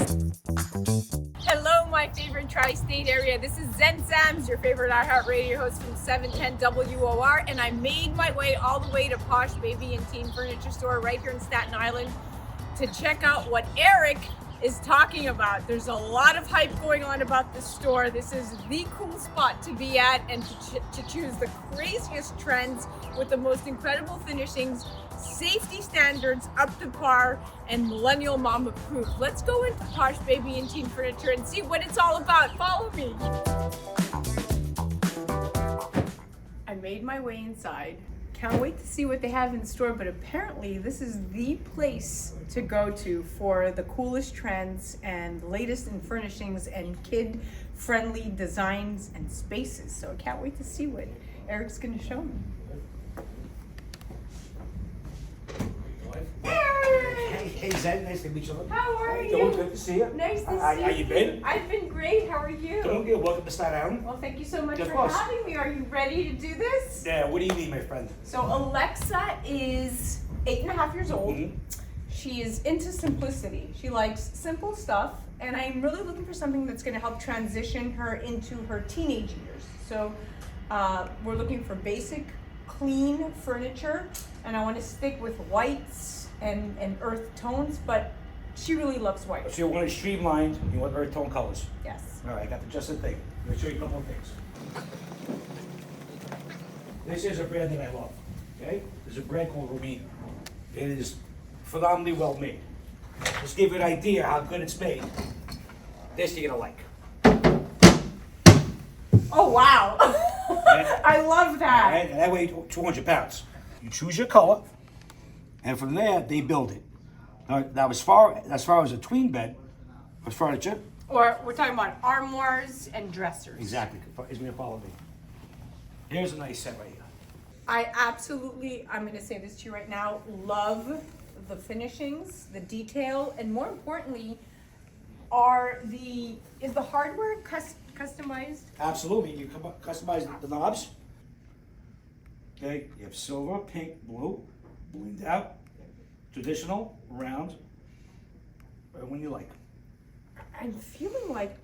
B: Hello, my favorite tri-state area. This is Zen Sams, your favorite iHeartRadio host from 710 WOR, and I made my way all the way to Posh Baby and Teen Furniture Store right here in Staten Island to check out what Eric is talking about. There's a lot of hype going on about this store. This is the cool spot to be at and to choose the craziest trends with the most incredible finishings, safety standards up to par, and Millennial Mom approved. Let's go into Posh Baby and Teen Furniture and see what it's all about. Follow me. I made my way inside. Can't wait to see what they have in store, but apparently this is the place to go to for the coolest trends and latest in furnishings and kid-friendly designs and spaces. So I can't wait to see what Eric's going to show me.
K: Hey Zen, nice to meet you.
B: How are you?
K: Doing good to see you.
B: Nice to see you.
K: How you been?
B: I've been great. How are you?
K: Doing good. Welcome to Staten Island.
B: Well, thank you so much
K: Of
B: for
K: course.
B: having me. Are you ready to do this?
K: Yeah, what do you need, my friend?
B: So Alexa is 8.5 years old.
K: Mhm.
B: She is into simplicity. She likes simple stuff, and I'm really looking for something that's going to help transition her into her teenage years. So we're looking for basic, clean furniture, and I want to stick with whites and earth tones, but she really loves white.
K: So you want it streamlined, you want earth tone colors.
B: Yes.
K: All right, I got just the thing. I'm going to show you a couple of things. This is a brand that I love, okay? There's a brand called Romina. It is phenomenally well made. Just to give you an idea how good it's made. This you're gonna like.
B: Oh, wow.
K: Right?
B: I love that.
K: All right, and that weighs 200 pounds. You choose your color, and from there they build it. Now as far as a tween bed or furniture,
B: Or we're talking about armoires and dressers.
K: exactly, is gonna follow me. Here's a nice set right here.
B: I absolutely, I'm going to say this to you right now, love the finishings, the detail, and more importantly, is the hardware customized?
K: Absolutely, you customize the knobs. Okay, you have silver, pink, blue, blinged out, traditional, round, right when you like.
B: I'm feeling like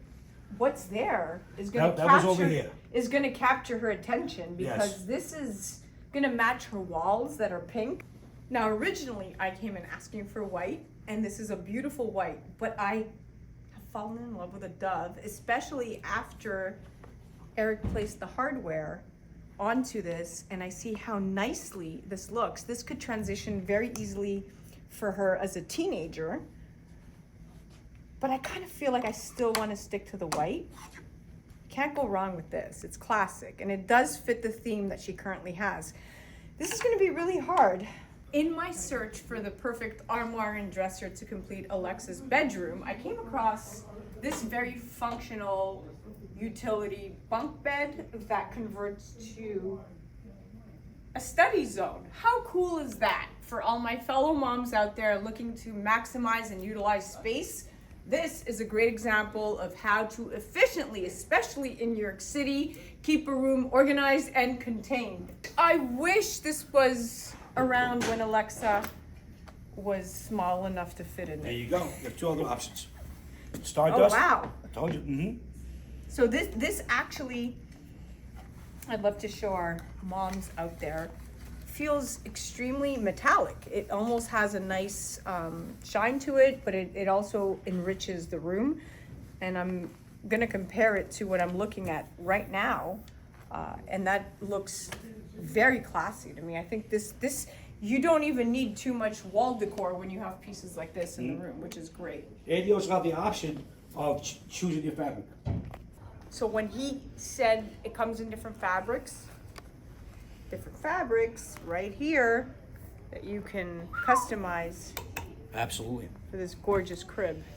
B: what's there is going to
K: That was over here.
B: is going to capture her attention because
K: Yes.
B: this is going to match her walls that are pink. Now, originally, I came in asking for white, and this is a beautiful white, but I have fallen in love with a dove, especially after Eric placed the hardware onto this, and I see how nicely this looks. This could transition very easily for her as a teenager, but I kind of feel like I still want to stick to the white. Can't go wrong with this. It's classic, and it does fit the theme that she currently has. This is going to be really hard. In my search for the perfect armoire and dresser to complete Alexa's bedroom, I came across this very functional utility bunk bed that converts to a study zone. How cool is that for all my fellow moms out there looking to maximize and utilize space? This is a great example of how to efficiently, especially in New York City, keep a room organized and contained. I wish this was around when Alexa was small enough to fit in
K: There
B: it.
K: you go. You have two other options. Stardust.
B: Oh, wow.
K: I told you. Mm-hmm.
B: So this actually, I'd love to show our moms out there, feels extremely metallic. It almost has a nice shine to it, but it also enriches the room. And I'm going to compare it to what I'm looking at right now, and that looks very classy to me. I think this you don't even need too much wall decor when you have pieces like this in the room, which is great.
K: And you also have the option of choosing your fabric.
B: So when he said it comes in different fabrics right here that you can customize
K: Absolutely.
B: for this gorgeous crib /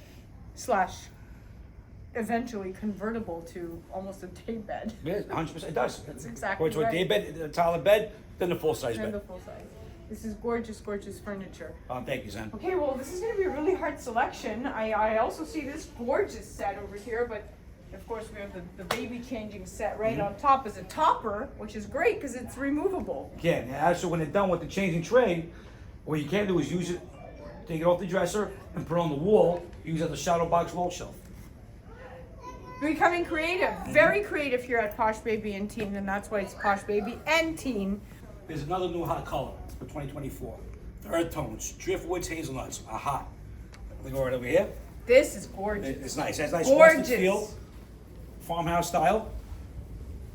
B: eventually convertible to almost a day bed.
K: Yeah, 100%. It does.
B: That's exactly
K: Or to a day
B: right.
K: bed, a toddler bed, then the full-size
B: And the
K: bed.
B: full size. This is gorgeous, gorgeous furniture.
K: Thank you, Zen.
B: Okay, well, this is going to be a really hard selection. I also see this gorgeous set over here, but of course we have the baby changing set right on top as a topper, which is great because it's removable.
K: Yeah, and so when they're done with the changing tray, what you can do is use it, take it off the dresser, and put it on the wall, use it as a shadow box wall shelf.
B: Becoming creative, very creative here at Posh Baby and Teen, and that's why it's Posh Baby and Teen.
K: There's another new hot color for 2024. The earth tones, driftwoods, hazelnuts are hot. We go right over here.
B: This is gorgeous.
K: It's nice. It has nice
B: Gorgeous.
K: rustic feel, farmhouse style.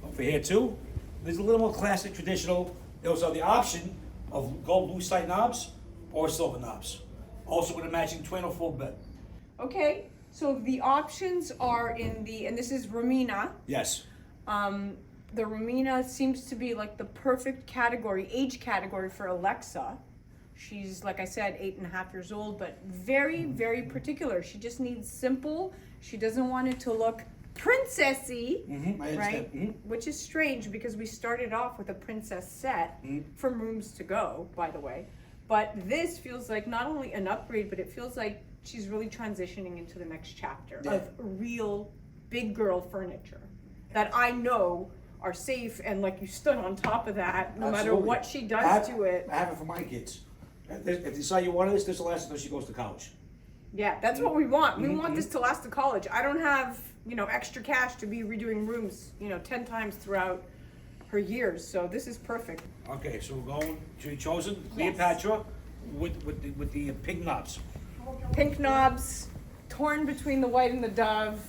K: Over here too. There's a little more classic, traditional. They also have the option of gold blue side knobs or silver knobs. Also with a matching twin or full bed.
B: Okay, so the options are in and this is Romina.
K: Yes.
B: The Romina seems to be like the perfect age category for Alexa. She's, like I said, 8.5 years old, but very, very particular. She just needs simple. She doesn't want it to look princessy,
K: I understand.
B: right? Which is strange because we started off with a princess set from Rooms to Go, by the way. But this feels like not only an upgrade, but it feels like she's really transitioning into the next chapter of real big girl furniture that I know are safe, and like you stood on top of that no matter what she does to it.
K: I have it for my kids. If they decide you want this will last until she goes to college.
B: Yeah, that's what we want. We want this to last to college. I don't have, extra cash to be redoing rooms, 10 times throughout her years. So this is perfect.
K: Okay, so we're going to chosen Cleopatra with the pink knobs.
B: Pink knobs, torn between the white and the dove.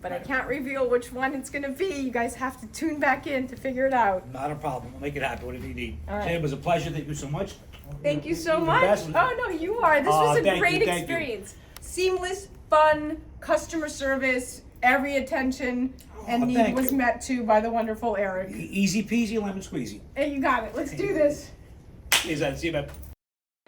B: But I can't reveal which one it's going to be. You guys have to tune back in to figure it out.
K: Not a problem. We'll make it happen. Whatever you need.
B: All right.
K: Jen, it was a pleasure. Thank you so much.
B: Thank you so
K: You're the
B: much.
K: best.
B: Oh, no, you are. This was a
K: thank
B: great
K: you, thank you.
B: experience. Seamless, fun, customer service, every attention and need
K: thank
B: was
K: you.
B: met to by the wonderful Eric.
K: Easy peasy, lemon squeezy.
B: Hey, you got it. Let's do this.
K: See you, man.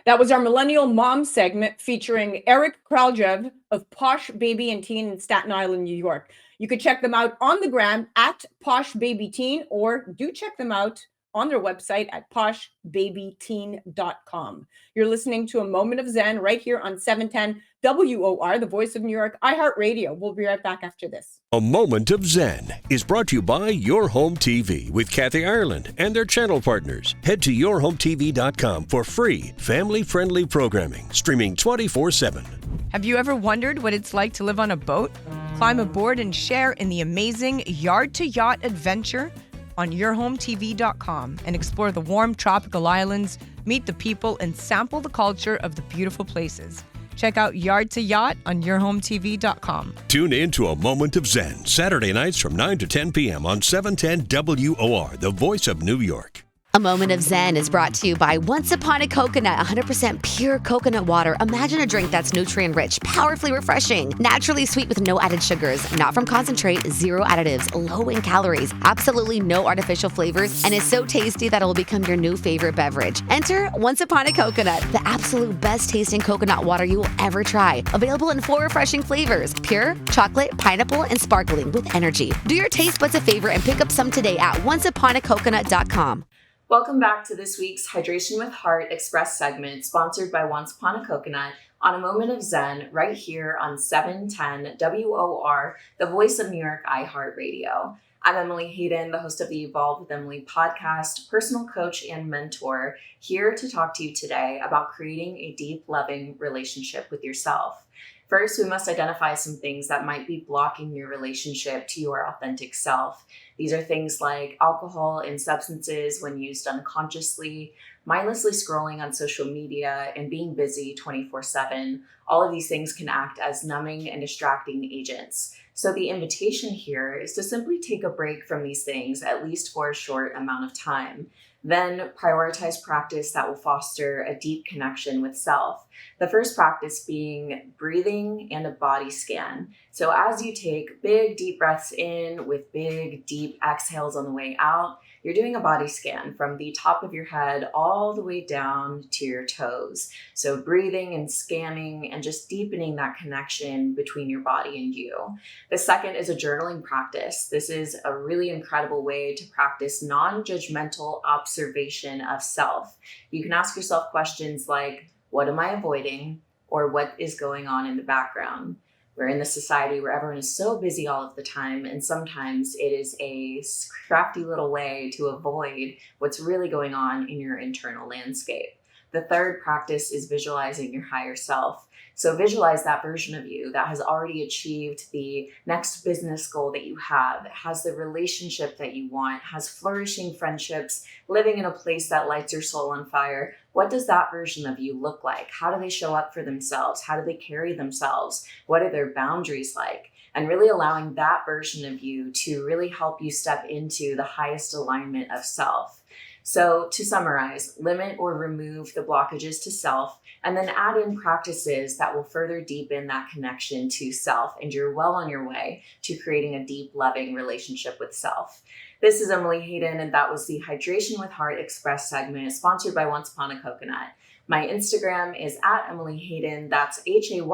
B: That was our Millennial Mom segment featuring Eric Kraljev of Posh Baby and Teen in Staten Island, New York. You could check them out on the gram at Posh Baby Teen, or do check them out on their website at poshbabyteen.com. You're listening to A Moment of Zen right here on 710 WOR, the voice of New York, iHeartRadio. We'll be right back after this.
A: A Moment of Zen is brought to you by Your Home TV with Kathy Ireland and their channel partners. Head to yourhometv.com for free, family-friendly programming, streaming 24/7.
C: Have you ever wondered what it's like to live on a boat? Climb aboard and share in the amazing yard-to-yacht adventure on yourhometv.com and explore the warm tropical islands, meet the people, and sample the culture of the beautiful places. Check out Yard to Yacht on yourhometv.com.
A: Tune in to A Moment of Zen, Saturday nights from 9 to 10 p.m. on 710 WOR, the voice of New York.
L: A Moment of Zen is brought to you by Once Upon a Coconut, 100% pure coconut water. Imagine a drink that's nutrient-rich, powerfully refreshing, naturally sweet with no added sugars, not from concentrate, zero additives, low in calories, absolutely no artificial flavors, and is so tasty that it will become your new favorite beverage. Enter Once Upon a Coconut, the absolute best-tasting coconut water you will ever try. Available in 4 refreshing flavors: pure, chocolate, pineapple, and sparkling with energy. Do your taste buds a favor and pick up some today at onceuponacoconut.com.
M: Welcome back to this week's Hydration with Heart Express segment, sponsored by Once Upon a Coconut, on A Moment of Zen, right here on 710 WOR, the voice of New York, iHeartRadio. I'm Emily Hayden, the host of the Evolve with Emily podcast, personal coach and mentor, here to talk to you today about creating a deep, loving relationship with yourself. First, we must identify some things that might be blocking your relationship to your authentic self. These are things like alcohol and substances when used unconsciously, mindlessly scrolling on social media, and being busy 24/7. All of these things can act as numbing and distracting agents. So the invitation here is to simply take a break from these things, at least for a short amount of time. Then prioritize practice that will foster a deep connection with self. The first practice being breathing and a body scan. So as you take big, deep breaths in with big, deep exhales on the way out, you're doing a body scan from the top of your head all the way down to your toes. So breathing and scanning and just deepening that connection between your body and you. The second is a journaling practice. This is a really incredible way to practice non-judgmental observation of self. You can ask yourself questions like, what am I avoiding? Or what is going on in the background? We're in this society where everyone is so busy all of the time, and sometimes it is a crafty little way to avoid what's really going on in your internal landscape. The third practice is visualizing your higher self. So visualize that version of you that has already achieved the next business goal that you have, has the relationship that you want, has flourishing friendships, living in a place that lights your soul on fire. What does that version of you look like? How do they show up for themselves? How do they carry themselves? What are their boundaries like? And really allowing that version of you to really help you step into the highest alignment of self. So to summarize, limit or remove the blockages to self, and then add in practices that will further deepen that connection to self, and you're well on your way to creating a deep, loving relationship with self. This is Emily Hayden, and that was the Hydration with Heart Express segment sponsored by Once Upon a Coconut. My Instagram is at Emily Hayden, that's Hayden,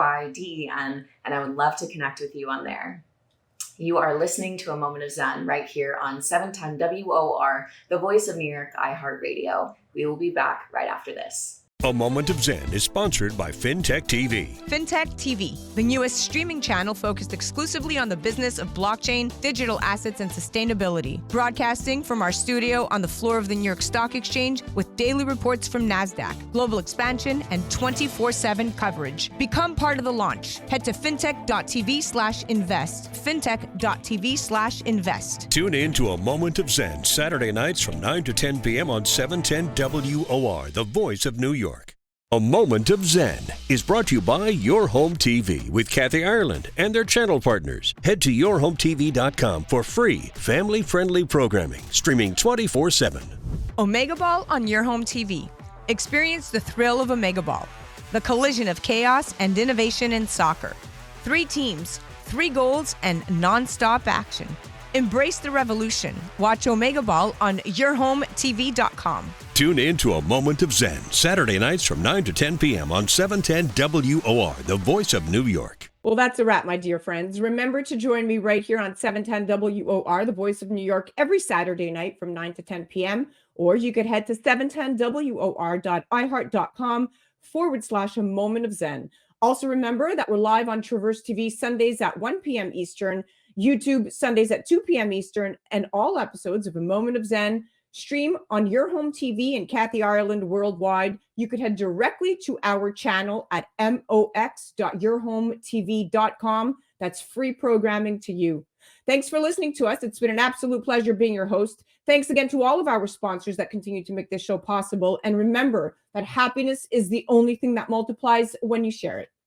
M: and I would love to connect with you on there. You are listening to A Moment of Zen right here on 710 WOR, the voice of New York, iHeartRadio. We will be back right after this.
A: A Moment of Zen is sponsored by FinTech TV.
C: FinTech TV, the newest streaming channel focused exclusively on the business of blockchain, digital assets, and sustainability. Broadcasting from our studio on the floor of the New York Stock Exchange with daily reports from NASDAQ, global expansion, and 24/7 coverage. Become part of the launch. Head to fintech.tv/invest. Fintech.tv/invest.
A: Tune in to A Moment of Zen Saturday nights from 9 to 10 p.m. on 710 WOR, the voice of New York. A Moment of Zen is brought to you by Your Home TV with Kathy Ireland and their channel partners. Head to yourhometv.com for free, family-friendly programming, streaming 24/7.
C: Omega Ball on Your Home TV. Experience the thrill of Omega Ball, the collision of chaos and innovation in soccer. 3 teams, 3 goals, and non-stop action. Embrace the revolution. Watch Omega Ball on yourhometv.com.
A: Tune in to A Moment of Zen Saturday nights from 9 to 10 p.m. on 710 WOR, the voice of New York.
B: Well, that's a wrap, my dear friends. Remember to join me right here on 710 WOR, the voice of New York, every Saturday night from 9 to 10 p.m. Or you could head to 710WOR.iHeart.com/A Moment of Zen. Also remember that we're live on Traverse TV Sundays at 1 p.m. Eastern, YouTube Sundays at 2 p.m. Eastern, and all episodes of A Moment of Zen stream on Your Home TV and Kathy Ireland worldwide. You could head directly to our channel at mox.yourhometv.com. That's free programming to you. Thanks for listening to us. It's been an absolute pleasure being your host. Thanks again to all of our sponsors that continue to make this show possible. And remember that happiness is the only thing that multiplies when you share it.